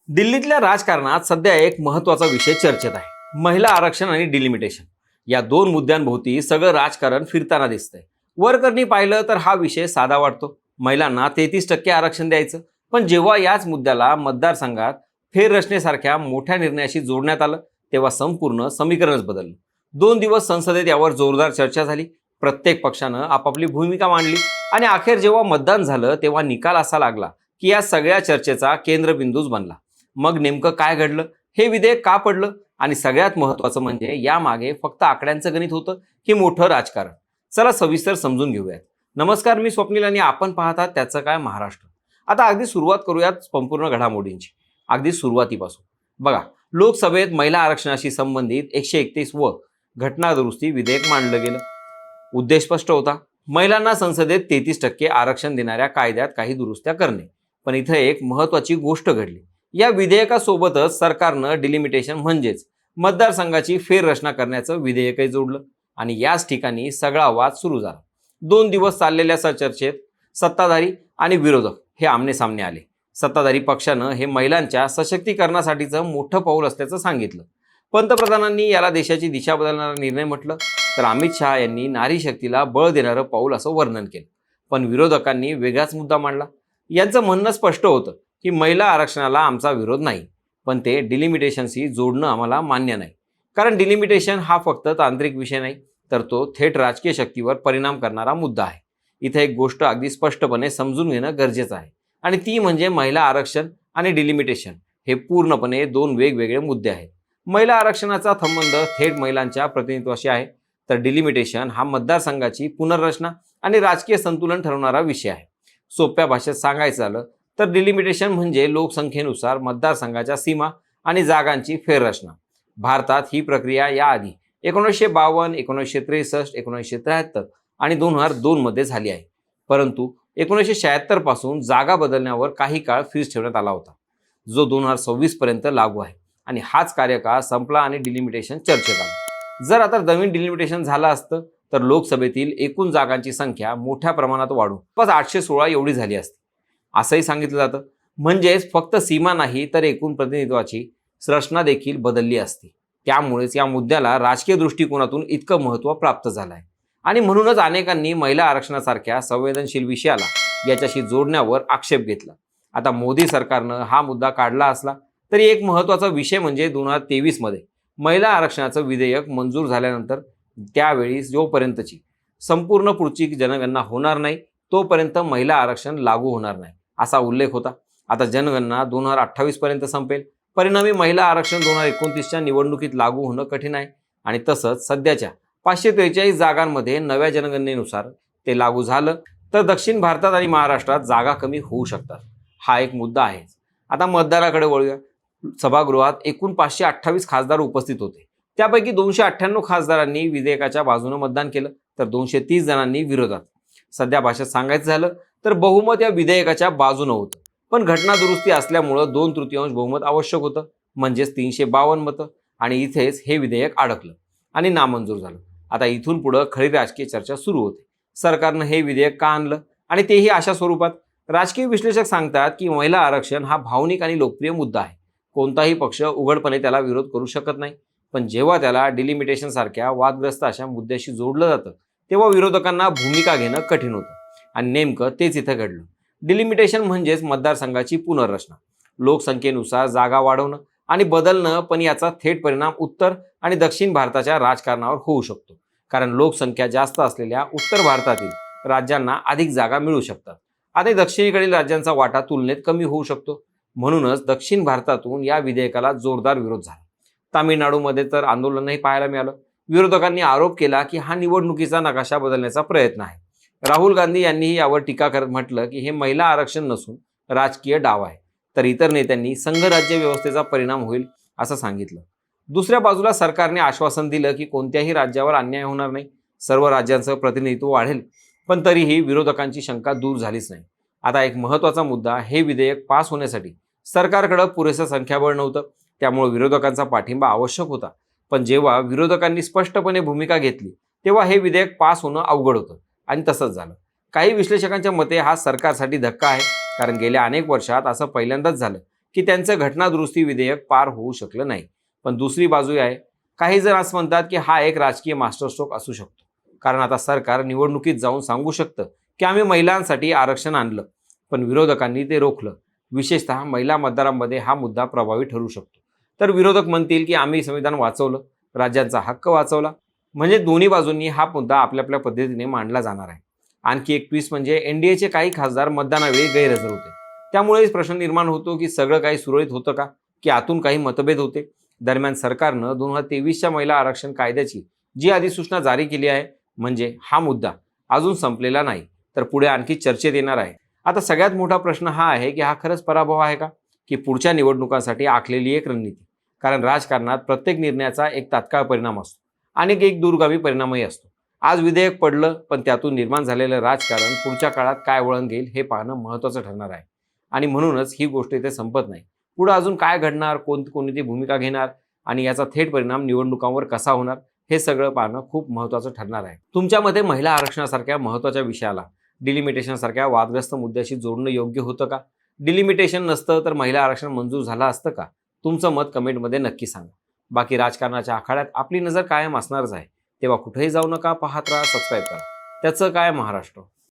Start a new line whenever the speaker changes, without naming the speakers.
दिल्लीतल्या राजकारणात सध्या एक महत्त्वाचा विषय चर्चेत आहे. महिला आरक्षण आणि डिलिमिटेशन. या दोन मुद्द्यांभोवती सगळं राजकारण फिरताना दिसतंय. वरकरणी पाहिलं तर हा विषय साधा वाटतो. महिलांना 33% आरक्षण द्यायचं. पण जेव्हा याच मुद्द्याला मतदारसंघात फेररचनेसारख्या मोठ्या निर्णयाशी जोडण्यात आलं, तेव्हा संपूर्ण समीकरणच बदललं. 2 दिवस संसदेत यावर जोरदार चर्चा झाली. प्रत्येक पक्षानं आपापली भूमिका मांडली आणि अखेर जेव्हा मतदान झालं तेव्हा निकाल असा लागला की या सगळ्या चर्चेचा केंद्रबिंदूच बनला. मग नेमकं काय घडलं, हे विधेयक का पडलं आणि सगळ्यात महत्त्वाचं म्हणजे यामागे फक्त आकड्यांचं गणित होतं की मोठं राजकारण? चला सविस्तर समजून घेऊयात. नमस्कार, मी स्वप्नील आणि आपण पाहतात त्याचं काय महाराष्ट्र. आता अगदी सुरुवात करूयात संपूर्ण घडामोडींची. अगदी सुरुवातीपासून बघा, लोकसभेत महिला आरक्षणाशी संबंधित 131 व घटना दुरुस्ती विधेयक मांडलं गेलं. उद्देश स्पष्ट होता, महिलांना संसदेत 33% आरक्षण देणाऱ्या कायद्यात काही दुरुस्त्या करणे. पण इथं एक महत्त्वाची गोष्ट घडली. या विधेयकासोबतच सरकारनं डिलिमिटेशन म्हणजेच मतदारसंघाची फेररचना करण्याचं विधेयकही जोडलं आणि याच ठिकाणी सगळा वाद सुरू झाला. 2 दिवस चाललेल्या चर्चेत सत्ताधारी आणि विरोधक हे आमनेसामने आले. सत्ताधारी पक्षानं हे महिलांच्या सशक्तीकरणासाठीचं मोठं पाऊल असल्याचं सांगितलं. पंतप्रधानांनी याला देशाची दिशा बदलणारा निर्णय म्हटलं, तर अमित शहा यांनी नारी शक्तीला बळ देणारं पाऊल असं वर्णन केलं. पण विरोधकांनी वेगळाच मुद्दा मांडला. यांचं म्हणणं स्पष्ट होतं की महिला आरक्षणाला आमचा विरोध नाही, पण ते डिलिमिटेशनशी जोडणं आम्हाला मान्य नाही. कारण डिलिमिटेशन हा फक्त तांत्रिक विषय नाही, तर तो थेट राजकीय शक्तीवर परिणाम करणारा मुद्दा आहे. इथे एक गोष्ट अगदी स्पष्टपणे समजून घेणं गरजेचं आहे आणि ती म्हणजे महिला आरक्षण आणि डिलिमिटेशन हे पूर्णपणे दोन वेगवेगळे मुद्दे आहेत. महिला आरक्षणाचा संबंध थेट महिलांच्या प्रतिनिधित्वाशी आहे, तर डिलिमिटेशन हा मतदारसंघाची पुनर्रचना आणि राजकीय संतुलन ठरवणारा विषय आहे. सोप्या भाषेत सांगायचं झालं तर डिलिमिटेशन म्हणजे लोकसंख्येनुसार मतदारसंघाच्या सीमा आणि जागांची फेररचना. भारतात ही प्रक्रिया याआधी 1952, 1963, 1973 आणि 2002 मध्ये झाली आहे. परंतु 1976 पासून जागा बदलण्यावर काही काळ फ्रीज ठेवण्यात आला होता, जो 2026 पर्यंत लागू आहे आणि हाच कार्यकाळ संपला आणि डिलिमिटेशन चर्चेत आलं. जर आता नवीन डिलिमिटेशन झालं असतं तर लोकसभेतील एकूण जागांची संख्या मोठ्या प्रमाणात वाढून 816 एवढी झाली असती, असंही सांगितलं जातं. म्हणजेच फक्त सीमा नाही तर एकूण प्रतिनिधित्वाची रचना देखील बदलली असती. त्यामुळेच या मुद्द्याला राजकीय दृष्टिकोनातून इतकं महत्त्व प्राप्त झालं आहे आणि म्हणूनच अनेकांनी महिला आरक्षणासारख्या संवेदनशील विषयाला याच्याशी जोडण्यावर आक्षेप घेतला. आता मोदी सरकारनं हा मुद्दा काढला असला तरी एक महत्त्वाचा विषय म्हणजे 2023 मध्ये महिला आरक्षणाचं विधेयक मंजूर झाल्यानंतर त्यावेळी जोपर्यंतची संपूर्ण पुढची जनगणना होणार नाही तोपर्यंत महिला आरक्षण लागू होणार नाही असा उल्लेख होता. आता जनगणना 2028 पर्यंत संपेल. परिणामी महिला आरक्षण 2029च्या निवडणुकीत लागू होणं कठीण आहे आणि तसंच सध्याच्या 543 जागांमध्ये नव्या जनगणनेनुसार ते लागू झालं तर दक्षिण भारतात आणि महाराष्ट्रात जागा कमी होऊ शकतात. हा एक मुद्दा आहेच. आता मतदाराकडे वळूया. सभागृहात एकूण 528 खासदार उपस्थित होते. त्यापैकी 298 खासदारांनी विधेयकाच्या बाजूने मतदान केलं तर 230 जणांनी विरोधात. सध्या भाषेत सांगायचं झालं तर बहुमत या विधेयकाच्या बाजूनं होतं. पण घटना दुरुस्ती असल्यामुळं 2/3 बहुमत आवश्यक होतं, म्हणजेच 352 मतं, आणि इथेच हे विधेयक अडकलं आणि नामंजूर झालं. आता इथून पुढं खरी राजकीय चर्चा सुरू होते. सरकारनं हे विधेयक का आणलं आणि तेही अशा स्वरूपात? राजकीय विश्लेषक सांगतात की महिला आरक्षण हा भावनिक आणि लोकप्रिय मुद्दा आहे. कोणताही पक्ष उघडपणे त्याला विरोध करू शकत नाही. पण जेव्हा त्याला डिलिमिटेशन सारख्या वादग्रस्त अशा मुद्द्याशी जोडलं जातं तेव्हा विरोधकांना भूमिका घेणं कठीण होतं आणि नेमकं तेच इथं घडलं. डिलिमिटेशन म्हणजेच मतदारसंघाची पुनर्रचना, लोकसंख्येनुसार जागा वाढवणं आणि बदलणं, पण याचा थेट परिणाम उत्तर आणि दक्षिण भारताच्या राजकारणावर होऊ शकतो. कारण लोकसंख्या जास्त असलेल्या उत्तर भारतातील राज्यांना अधिक जागा मिळू शकतात आणि दक्षिणेकडील राज्यांचा वाटा तुलनेत कमी होऊ शकतो. म्हणूनच दक्षिण भारतातून या विधेयकाला जोरदार विरोध झाला. तामिळनाडूमध्ये तर आंदोलनही पाहायला मिळालं. विरोधकांनी आरोप केला की हा निवडणुकीचा नकाशा बदलण्याचा प्रयत्न आहे. राहुल गांधी यांनीही यावर टीका करत म्हटलं की हे महिला आरक्षण नसून राजकीय डाव आहे. तर इतर नेत्यांनी संघराज्य व्यवस्थेचा परिणाम होईल असं सांगितलं. दुसऱ्या बाजूला सरकारने आश्वासन दिलं की कोणत्याही राज्यावर अन्याय होणार नाही, सर्व राज्यांचं प्रतिनिधित्व वाढेल. पण तरीही विरोधकांची शंका दूर झालीच नाही. आता एक महत्त्वाचा मुद्दा, हे विधेयक पास होण्यासाठी सरकारकडे पुरेसं संख्याबळ नव्हतं, त्यामुळे विरोधकांचा पाठिंबा आवश्यक होता. पण जेव्हा विरोधकांनी स्पष्टपणे भूमिका घेतली तेव्हा हे विधेयक पास होणं अवघड होतं आणि तसंच झालं. काही विश्लेषकांच्या मते हा सरकारसाठी धक्का आहे, कारण गेल्या अनेक वर्षात असं पहिल्यांदाच झालं की त्यांचं घटनादुरुस्ती विधेयक पार होऊ शकलं नाही. पण दुसरी बाजू आहे, काही जण असं म्हणतात की हा एक राजकीय मास्टरस्ट्रोक असू शकतो. कारण आता सरकार निवडणुकीत जाऊन सांगू शकतं की आम्ही महिलांसाठी आरक्षण आणलं, पण विरोधकांनी ते रोखलं. विशेषतः महिला मतदारांमध्ये हा मुद्दा प्रभावी ठरू शकतो. तर विरोधक म्हणतील की आम्ही संविधान वाचवलं, राज्यांचा हक्क वाचवला. म्हणजे दोन्ही बाजूंनी हा मुद्दा आपल्या आपल्या पद्धतीने मांडला जाणार आहे. आणखी एक ट्विस्ट म्हणजे एनडीएचे काही खासदार मतदानावेळी गैरहजर होते. त्यामुळेच प्रश्न निर्माण होतो की सगळं काही सुरळीत होतं का, की आतून काही मतभेद होते. दरम्यान सरकारनं 2023च्या महिला आरक्षण कायद्याची जी अधिसूचना जारी केली आहे, म्हणजे हा मुद्दा अजून संपलेला नाही, तर पुढे आणखी चर्चेत येणार आहे. आता सगळ्यात मोठा प्रश्न हा आहे की हा खरंच पराभव आहे का, की पुढच्या निवडणुकांसाठी आखलेली एक रणनीती. कारण राजकारणात प्रत्येक निर्णयाचा एक तात्काळ परिणाम असतो आणि एक दूरगामी परिणामही असतो. आज विधेयक पडलं, पण त्यातून निर्माण झालेलं राजकारण पुढच्या काळात काय वळण घेईल हे पाहणं महत्त्वाचं ठरणार आहे. आणि म्हणूनच ही गोष्ट इथे संपत नाही. पुढे अजून काय घडणार, कोणती भूमिका घेणार आणि याचा थेट परिणाम निवडणुकांवर कसा होणार, हे सगळं पाहणं खूप महत्त्वाचं ठरणार आहे. तुमच्या मते महिला आरक्षणासारख्या महत्त्वाच्या विषयाला डिलिमिटेशन सारख्या वादग्रस्त मुद्द्याशी जोडणं योग्य होतं का? डिलिमिटेशन नसतं तर महिला आरक्षण मंजूर झालं असतं का? तुमचं मत कमेंटमध्ये नक्की सांगा. बाकी राजकारणाच्या आखाड्यात आपली नजर कायम असणारच आहे. तेव्हा कुठेही जाऊ नका, पाहत राहा, सबस्क्राईब करा. त्याचं काय महाराष्ट्र.